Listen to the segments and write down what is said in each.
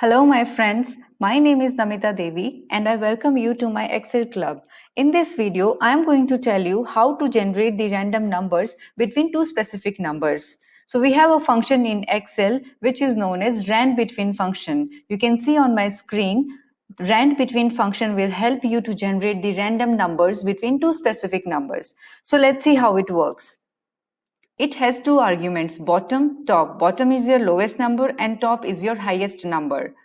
Hello, my friends. My name is Namita Devi and I welcome you to my Excel club. In this video, I am going to tell you how to generate the random numbers between two specific numbers. So we have a function in Excel which is known as RANDBETWEEN function. You can see on my screen, RANDBETWEEN function will help you to generate the random numbers between two specific numbers. So let's see how it works. It has two arguments, bottom, top. Bottom is your lowest number and top is your highest number.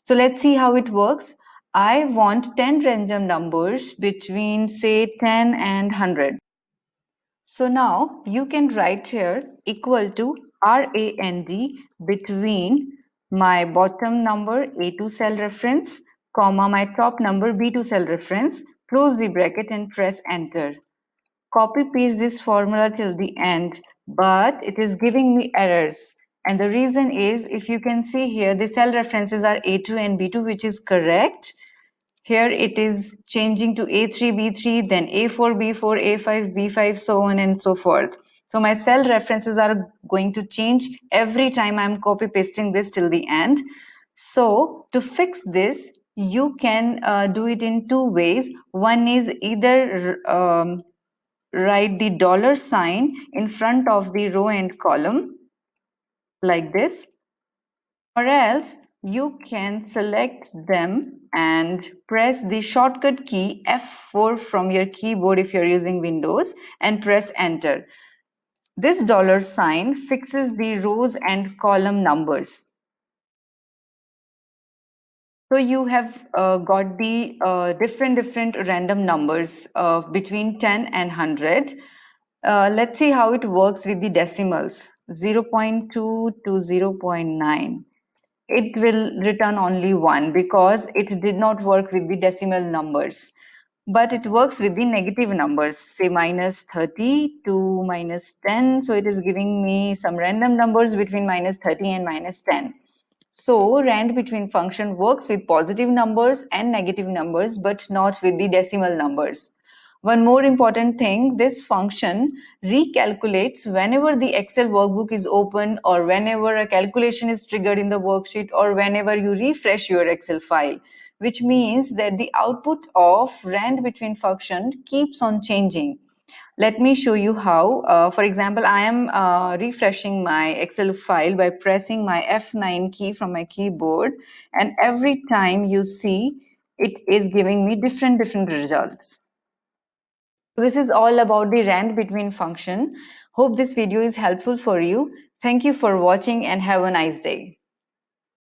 So let's see how it works. I want 10 random numbers between say 10 and 100. So now you can write here equal to RAND between my bottom number A2 cell reference, comma my top number B2 cell reference, close the bracket and press enter. Copy paste this formula till the end, but it is giving me errors. And the reason is, if you can see here, the cell references are A2 and B2, which is correct. Here it is changing to A3, B3, then A4, B4, A5, B5, so on and so forth. So my cell references are going to change every time I'm copy pasting this till the end. So to fix this, you can do it in two ways. One is either write the dollar sign in front of the row and column like this, or else you can select them and press the shortcut key F4 from your keyboard if you're using Windows and press enter. This dollar sign fixes the rows and column numbers. So you have got the different random numbers between 10 and 100. Let's see how it works with the decimals. 0.2 to 0.9. It will return only 1 because it did not work with the decimal numbers. But it works with the negative numbers, say minus 30 to minus 10. So it is giving me some random numbers between minus 30 and minus 10. So RANDBETWEEN function works with positive numbers and negative numbers, but not with the decimal numbers. One more important thing, this function recalculates whenever the Excel workbook is open or whenever a calculation is triggered in the worksheet or whenever you refresh your Excel file, which means that the output of RANDBETWEEN function keeps on changing. Let me show you how. For example, I am refreshing my Excel file by pressing my F9 key from my keyboard, and every time you see it is giving me different results. This is all about the RANDBETWEEN function. Hope this video is helpful for you. Thank you for watching and have a nice day.